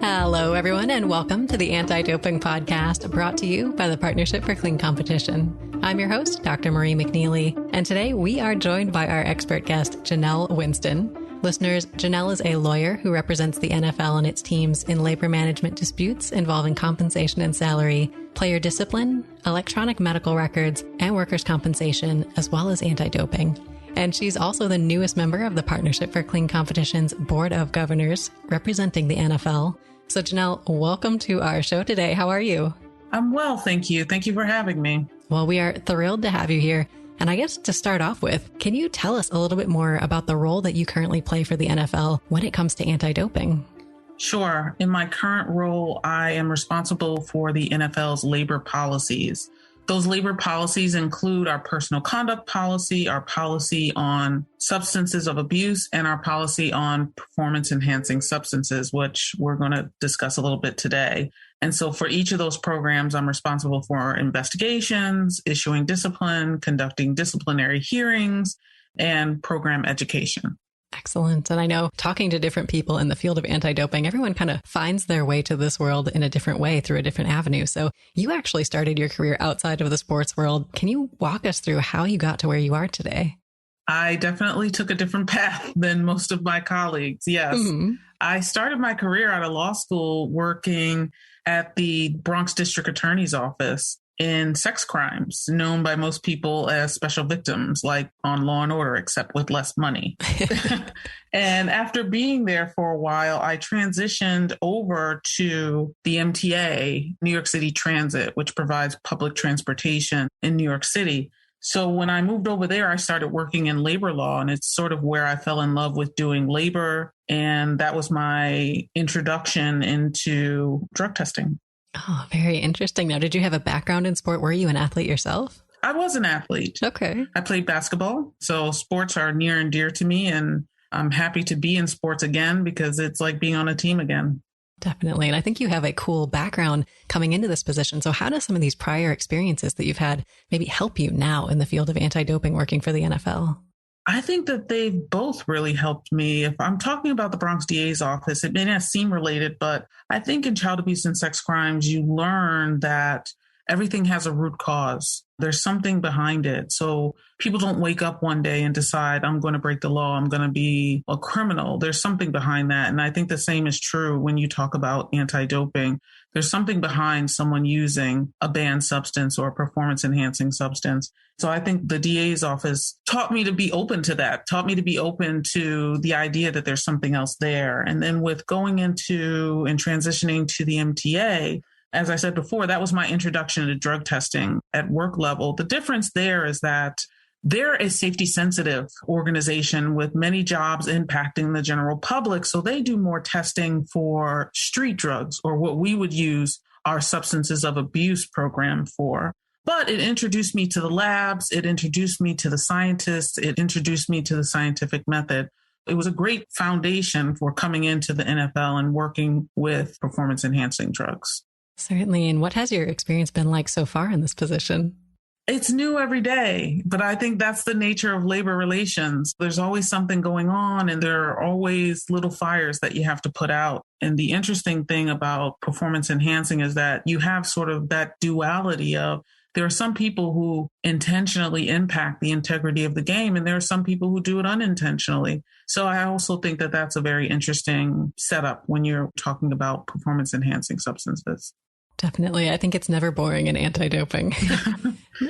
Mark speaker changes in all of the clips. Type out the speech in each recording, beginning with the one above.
Speaker 1: Hello, everyone, and welcome to the Anti-Doping Podcast, brought to you by the Partnership for Clean Competition. I'm your host, Dr. Marie McNeely, and today we are joined by our expert guest, Janelle Winston. Listeners, Janelle is a lawyer who represents the NFL and its teams in labor management disputes involving compensation and salary, player discipline, electronic medical records, and workers' compensation, as well as anti-doping. And she's also the newest member of the Partnership for Clean Competition's Board of Governors, representing the NFL. So Janelle, welcome to our show today. How are you?
Speaker 2: I'm well, thank you. Thank you for having me.
Speaker 1: Well, we are thrilled to have you here. And I guess to start off with, can you tell us a little bit more about the role that you currently play for the NFL when it comes to anti-doping?
Speaker 2: Sure. In my current role, I am responsible for the NFL's labor policies. Those labor policies include our personal conduct policy, our policy on substances of abuse, and our policy on performance-enhancing substances, which we're going to discuss a little bit today. And so for each of those programs, I'm responsible for investigations, issuing discipline, conducting disciplinary hearings, and program education.
Speaker 1: Excellent. And I know talking to different people in the field of anti-doping, everyone kind of finds their way to this world in a different way through a different avenue. So you actually started your career outside of the sports world. Can you walk us through how you got to where you are today?
Speaker 2: I definitely took a different path than most of my colleagues. Yes. Mm-hmm. I started my career out of law school working at the Bronx District Attorney's Office in sex crimes, known by most people as special victims, like on Law and Order, except with less money. And after being there for a while, I transitioned over to the MTA, New York City Transit, which provides public transportation in New York City. So when I moved over there, I started working in labor law, and it's sort of where I fell in love with doing labor. And that was my introduction into drug testing.
Speaker 1: Oh, very interesting. Now, did you have a background in sport? Were you an athlete yourself?
Speaker 2: I was an athlete.
Speaker 1: Okay.
Speaker 2: I played basketball. So sports are near and dear to me. And I'm happy to be in sports again because it's like being on a team again.
Speaker 1: Definitely. And I think you have a cool background coming into this position. So how do some of these prior experiences that you've had maybe help you now in the field of anti-doping working for the NFL?
Speaker 2: I think that they've both really helped me. If I'm talking about the Bronx DA's office, it may not seem related, but I think in child abuse and sex crimes, you learn that everything has a root cause. There's something behind it. So people don't wake up one day and decide, I'm going to break the law, I'm going to be a criminal. There's something behind that. And I think the same is true when you talk about anti-doping. There's something behind someone using a banned substance or a performance-enhancing substance. So I think the DA's office taught me to be open to that, taught me to be open to the idea that there's something else there. And then with going into and transitioning to the MTA, as I said before, that was my introduction to drug testing at work level. The difference there is that they're a safety-sensitive organization with many jobs impacting the general public. So they do more testing for street drugs, or what we would use our substances of abuse program for. But it introduced me to the labs. It introduced me to the scientists. It introduced me to the scientific method. It was a great foundation for coming into the NFL and working with performance-enhancing drugs.
Speaker 1: Certainly. And what has your experience been like so far in this position?
Speaker 2: It's new every day, but I think that's the nature of labor relations. There's always something going on, and there are always little fires that you have to put out. And the interesting thing about performance enhancing is that you have sort of that duality of there are some people who intentionally impact the integrity of the game, and there are some people who do it unintentionally. So I also think that that's a very interesting setup when you're talking about performance enhancing substances.
Speaker 1: Definitely. I think it's never boring in anti-doping.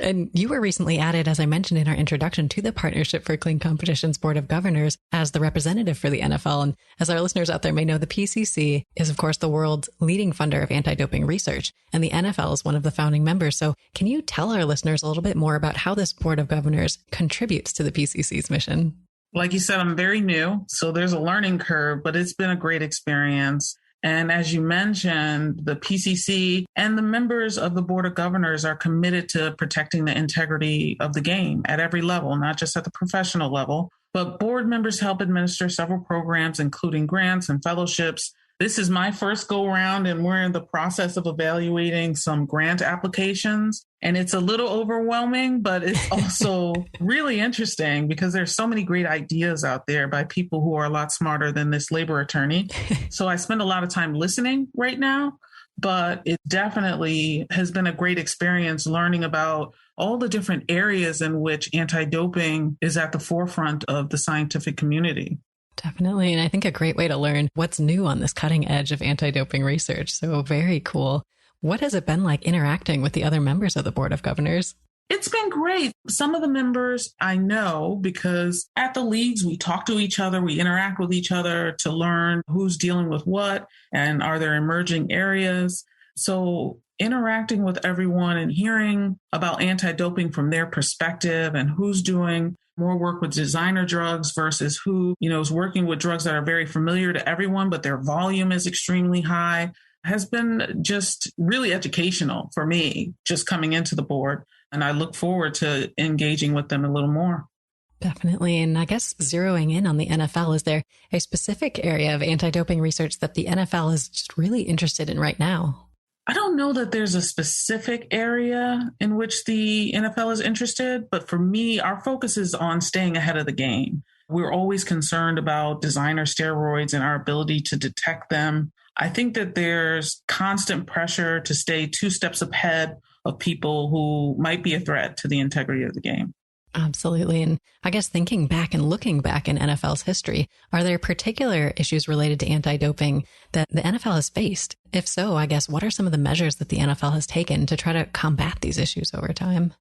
Speaker 1: And you were recently added, as I mentioned in our introduction, to the Partnership for Clean Competition's Board of Governors as the representative for the NFL. And as our listeners out there may know, the PCC is, of course, the world's leading funder of anti-doping research, and the NFL is one of the founding members. So can you tell our listeners a little bit more about how this Board of Governors contributes to the PCC's mission?
Speaker 2: Like you said, I'm very new, so there's a learning curve, but it's been a great experience. And as you mentioned, the PCC and the members of the Board of Governors are committed to protecting the integrity of the game at every level, not just at the professional level. But board members help administer several programs, including grants and fellowships This is my first go round, and we're in the process of evaluating some grant applications. And it's a little overwhelming, but it's also really interesting because there's so many great ideas out there by people who are a lot smarter than this labor attorney. So I spend a lot of time listening right now, but it definitely has been a great experience learning about all the different areas in which anti-doping is at the forefront of the scientific community.
Speaker 1: Definitely. And I think a great way to learn what's new on this cutting edge of anti-doping research. So very cool. What has it been like interacting with the other members of the Board of Governors?
Speaker 2: It's been great. Some of the members I know because at the leagues, we talk to each other, we interact with each other to learn who's dealing with what and are there emerging areas. So interacting with everyone and hearing about anti-doping from their perspective and who's doing more work with designer drugs versus who, is working with drugs that are very familiar to everyone, but their volume is extremely high, has been just really educational for me, just coming into the board. And I look forward to engaging with them a little more.
Speaker 1: Definitely. And I guess zeroing in on the NFL, is there a specific area of anti-doping research that the NFL is just really interested in right now?
Speaker 2: I don't know that there's a specific area in which the NFL is interested, but for me, our focus is on staying ahead of the game. We're always concerned about designer steroids and our ability to detect them. I think that there's constant pressure to stay 2 steps ahead of people who might be a threat to the integrity of the game.
Speaker 1: Absolutely. And I guess thinking back and looking back in NFL's history, are there particular issues related to anti-doping that the NFL has faced? If so, I guess, what are some of the measures that the NFL has taken to try to combat these issues over time?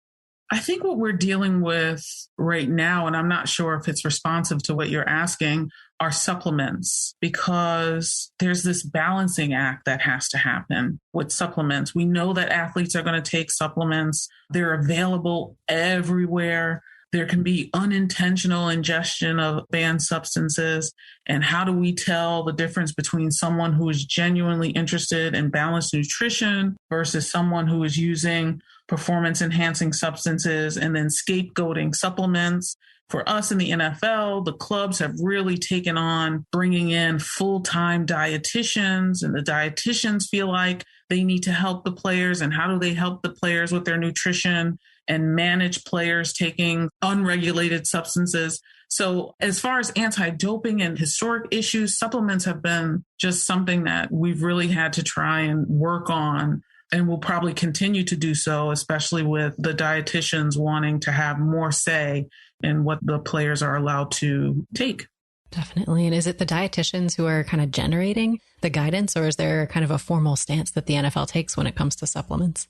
Speaker 2: I think what we're dealing with right now, and I'm not sure if it's responsive to what you're asking, are supplements, because there's this balancing act that has to happen with supplements. We know that athletes are going to take supplements. They're available everywhere. There can be unintentional ingestion of banned substances. And how do we tell the difference between someone who is genuinely interested in balanced nutrition versus someone who is using performance-enhancing substances and then scapegoating supplements? For us in the NFL, the clubs have really taken on bringing in full-time dietitians, and the dietitians feel like they need to help the players. And how do they help the players with their nutrition and manage players taking unregulated substances? So as far as anti-doping and historic issues, supplements have been just something that we've really had to try and work on, and we'll probably continue to do so, especially with the dietitians wanting to have more say in what the players are allowed to take.
Speaker 1: Definitely. And is it the dietitians who are kind of generating the guidance, or is there kind of a formal stance that the NFL takes when it comes to supplements?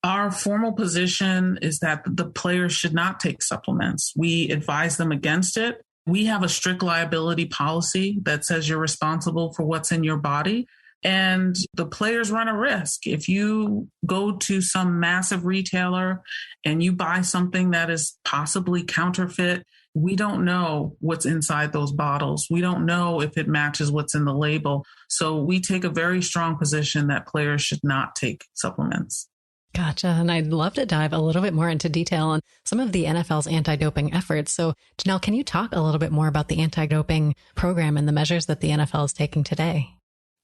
Speaker 2: Our formal position is that the players should not take supplements. We advise them against it. We have a strict liability policy that says you're responsible for what's in your body. And the players run a risk. If you go to some massive retailer and you buy something that is possibly counterfeit, we don't know what's inside those bottles. We don't know if it matches what's in the label. So we take a very strong position that players should not take supplements.
Speaker 1: Gotcha. And I'd love to dive a little bit more into detail on some of the NFL's anti-doping efforts. So Janelle, can you talk a little bit more about the anti-doping program and the measures that the NFL is taking today?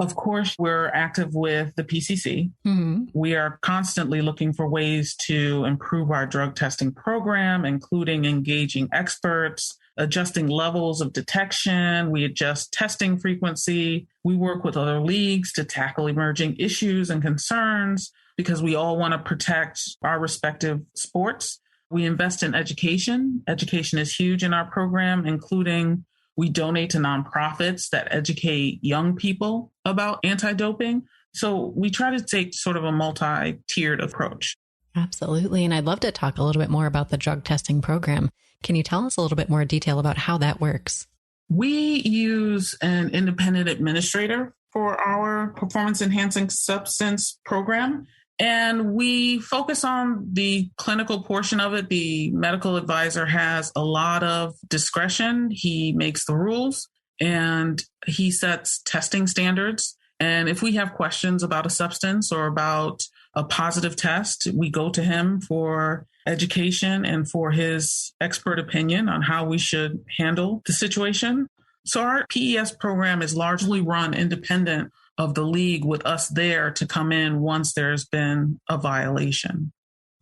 Speaker 2: Of course, we're active with the PCC. Mm-hmm. We are constantly looking for ways to improve our drug testing program, including engaging experts, adjusting levels of detection. We adjust testing frequency. We work with other leagues to tackle emerging issues and concerns because we all want to protect our respective sports. We invest in education. Education is huge in our program, including we donate to nonprofits that educate young people about anti-doping. So we try to take sort of a multi-tiered approach.
Speaker 1: Absolutely. And I'd love to talk a little bit more about the drug testing program. Can you tell us a little bit more detail about how that works?
Speaker 2: We use an independent administrator for our performance-enhancing substance program. And we focus on the clinical portion of it. The medical advisor has a lot of discretion. He makes the rules and he sets testing standards. And if we have questions about a substance or about a positive test, we go to him for education and for his expert opinion on how we should handle the situation. So our PES program is largely run independent of the league, with us there to come in once there's been a violation.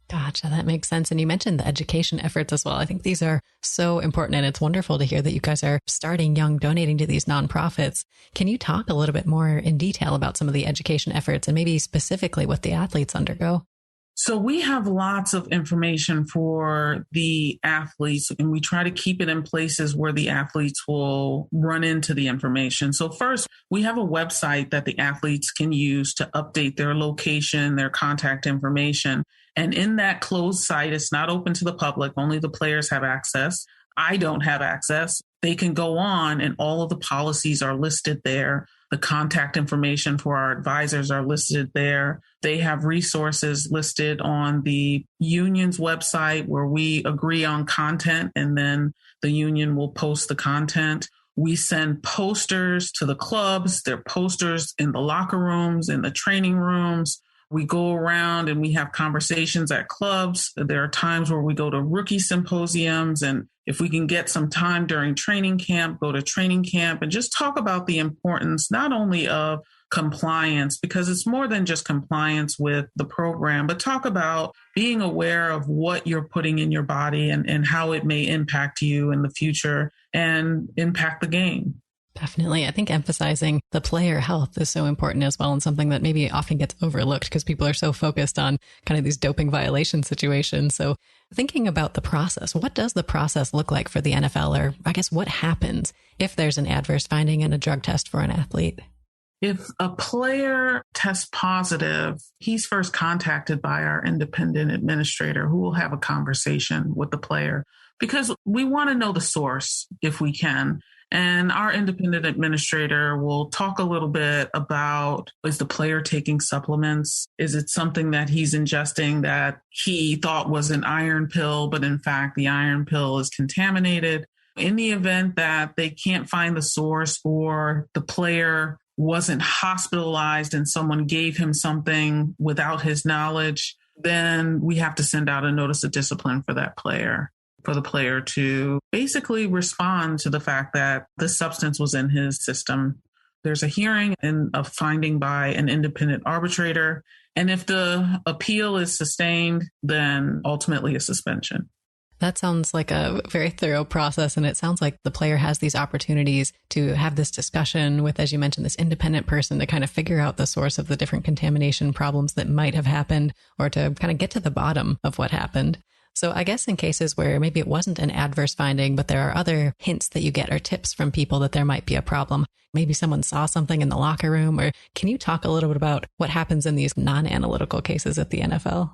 Speaker 1: Gotcha. That makes sense. And you mentioned the education efforts as well. I think these are so important. And it's wonderful to hear that you guys are starting young, donating to these nonprofits. Can you talk a little bit more in detail about some of the education efforts and maybe specifically what the athletes undergo?
Speaker 2: So we have lots of information for the athletes, and we try to keep it in places where the athletes will run into the information. So first, we have a website that the athletes can use to update their location, their contact information. And in that closed site, it's not open to the public. Only the players have access. I don't have access. They can go on and all of the policies are listed there. The contact information for our advisors are listed there. They have resources listed on the union's website where we agree on content, and then the union will post the content. We send posters to the clubs. There are posters in the locker rooms, in the training rooms. We go around and we have conversations at clubs. There are times where we go to rookie symposiums, and if we can get some time during training camp, go to training camp and just talk about the importance not only of compliance, because it's more than just compliance with the program, but talk about being aware of what you're putting in your body and how it may impact you in the future and impact the game.
Speaker 1: Definitely. I think emphasizing the player health is so important as well, and something that maybe often gets overlooked because people are so focused on kind of these doping violation situations. So thinking about the process, what does the process look like for the NFL? Or I guess what happens if there's an adverse finding in a drug test for an athlete?
Speaker 2: If a player tests positive, he's first contacted by our independent administrator who will have a conversation with the player because we want to know the source if we can. And our independent administrator will talk a little bit about, is the player taking supplements? Is it something that he's ingesting that he thought was an iron pill, but in fact, the iron pill is contaminated? In the event that they can't find the source, or the player wasn't hospitalized and someone gave him something without his knowledge, then we have to send out a notice of discipline for that player, for the player to basically respond to the fact that the substance was in his system. There's a hearing and a finding by an independent arbitrator. And if the appeal is sustained, then ultimately a suspension.
Speaker 1: That sounds like a very thorough process. And it sounds like the player has these opportunities to have this discussion with, as you mentioned, this independent person to kind of figure out the source of the different contamination problems that might have happened, or to kind of get to the bottom of what happened. So I guess in cases where maybe it wasn't an adverse finding, but there are other hints that you get or tips from people that there might be a problem. Maybe someone saw something in the locker room, or can you talk a little bit about what happens in these non-analytical cases at the NFL?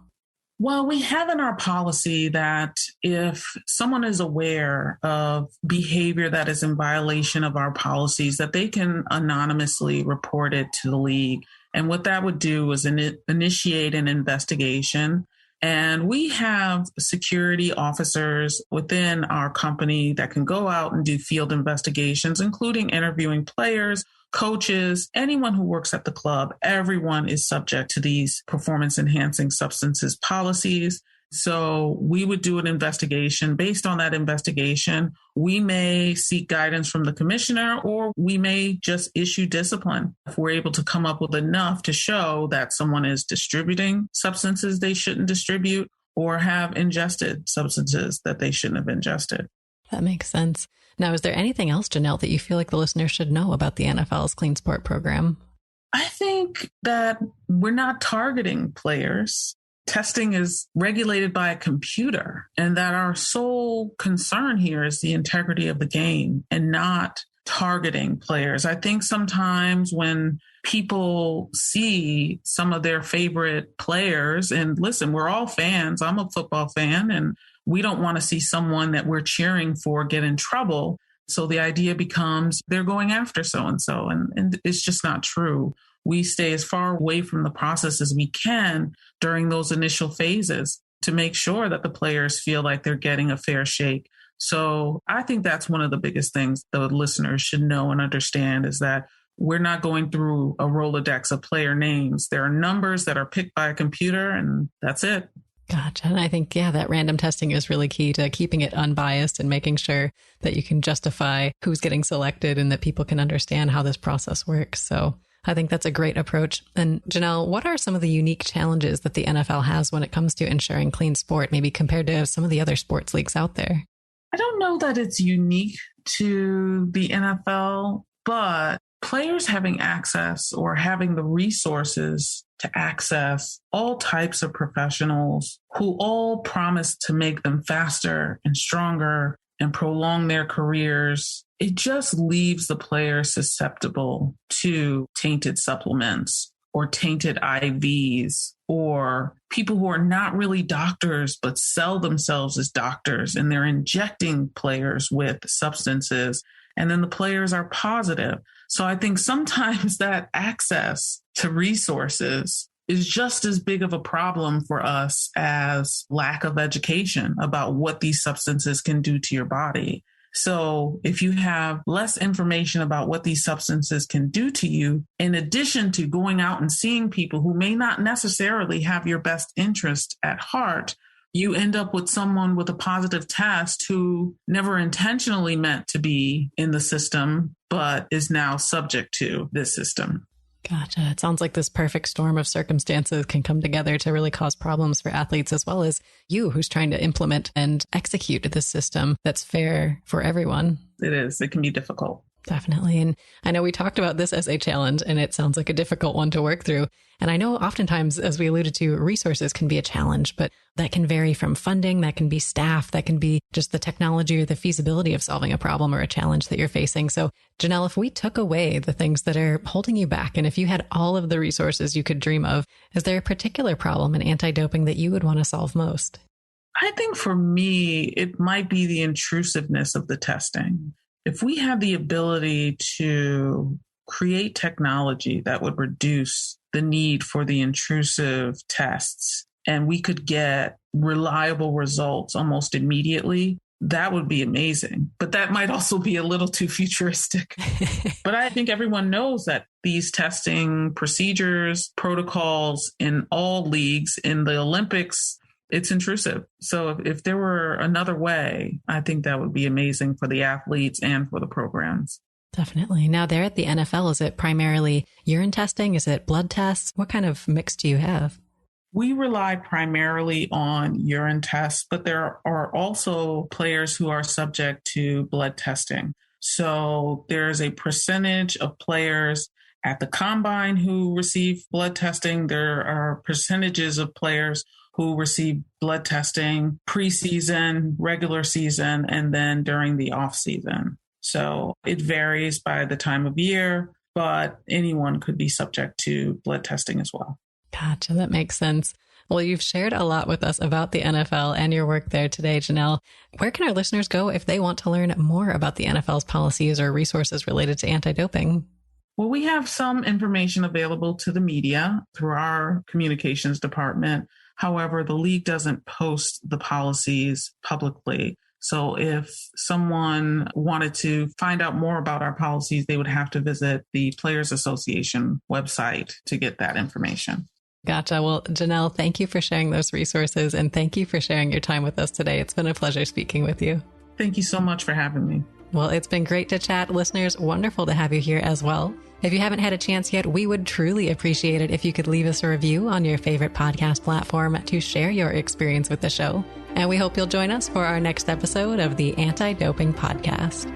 Speaker 2: Well, we have in our policy that if someone is aware of behavior that is in violation of our policies, that they can anonymously report it to the league. And what that would do is initiate an investigation. And we have security officers within our company that can go out and do field investigations, including interviewing players, coaches, anyone who works at the club. Everyone is subject to these performance enhancing substances policies. So we would do an investigation. Based on that investigation, we may seek guidance from the commissioner, or we may just issue discipline if we're able to come up with enough to show that someone is distributing substances they shouldn't distribute, or have ingested substances that they shouldn't have ingested.
Speaker 1: That makes sense. Now, is there anything else, Janelle, that you feel like the listeners should know about the NFL's Clean Sport program?
Speaker 2: I think that we're not targeting players. Testing is regulated by a computer, and that our sole concern here is the integrity of the game and not targeting players. I think sometimes when people see some of their favorite players, and listen, we're all fans. I'm a football fan, and we don't want to see someone that we're cheering for get in trouble. So the idea becomes they're going after so-and-so, and it's just not true. We stay as far away from the process as we can during those initial phases to make sure that the players feel like they're getting a fair shake. So I think that's one of the biggest things the listeners should know and understand, is that we're not going through a Rolodex of player names. There are numbers that are picked by a computer, and that's it.
Speaker 1: Gotcha. And I think, yeah, that random testing is really key to keeping it unbiased and making sure that you can justify who's getting selected and that people can understand how this process works. So I think that's a great approach. And Janelle, what are some of the unique challenges that the NFL has when it comes to ensuring clean sport, maybe compared to some of the other sports leagues out there?
Speaker 2: I don't know that it's unique to the NFL, but players having access or having the resources to access all types of professionals who all promise to make them faster and stronger and prolong their careers, it just leaves the player susceptible to tainted supplements or tainted IVs or people who are not really doctors but sell themselves as doctors, and they're injecting players with substances, and then the players are positive. So I think sometimes that access to resources is just as big of a problem for us as lack of education about what these substances can do to your body. So if you have less information about what these substances can do to you, in addition to going out and seeing people who may not necessarily have your best interest at heart, you end up with someone with a positive test who never intentionally meant to be in the system, but is now subject to this system.
Speaker 1: Gotcha. It sounds like this perfect storm of circumstances can come together to really cause problems for athletes, as well as you who's trying to implement and execute this system that's fair for everyone.
Speaker 2: It is. It can be difficult.
Speaker 1: Definitely. And I know we talked about this as a challenge, and it sounds like a difficult one to work through. And I know oftentimes, as we alluded to, resources can be a challenge, but that can vary from funding, that can be staff, that can be just the technology or the feasibility of solving a problem or a challenge that you're facing. So Janelle, if we took away the things that are holding you back, and if you had all of the resources you could dream of, is there a particular problem in anti-doping that you would want to solve most?
Speaker 2: I think for me, it might be the intrusiveness of the testing. If we had the ability to create technology that would reduce the need for the intrusive tests, and we could get reliable results almost immediately, that would be amazing. But that might also be a little too futuristic. But I think everyone knows that these testing procedures, protocols in all leagues, in the Olympics, it's intrusive. So if there were another way, I think that would be amazing for the athletes and for the programs.
Speaker 1: Definitely. Now there at the NFL, is it primarily urine testing? Is it blood tests? What kind of mix do you have?
Speaker 2: We rely primarily on urine tests, but there are also players who are subject to blood testing. So there's a percentage of players at the combine who receive blood testing. There are percentages of players who receive blood testing preseason, regular season, and then during the off season. So it varies by the time of year, but anyone could be subject to blood testing as well.
Speaker 1: Gotcha. That makes sense. Well, you've shared a lot with us about the NFL and your work there today, Janelle. Where can our listeners go if they want to learn more about the NFL's policies or resources related to anti-doping?
Speaker 2: Well, we have some information available to the media through our communications department. However, the league doesn't post the policies publicly. So if someone wanted to find out more about our policies, they would have to visit the Players Association website to get that information.
Speaker 1: Gotcha. Well, Janelle, thank you for sharing those resources, and thank you for sharing your time with us today. It's been a pleasure speaking with you.
Speaker 2: Thank you so much for having me.
Speaker 1: Well, it's been great to chat. Listeners, wonderful to have you here as well. If you haven't had a chance yet, we would truly appreciate it if you could leave us a review on your favorite podcast platform to share your experience with the show. And we hope you'll join us for our next episode of the Anti-Doping Podcast.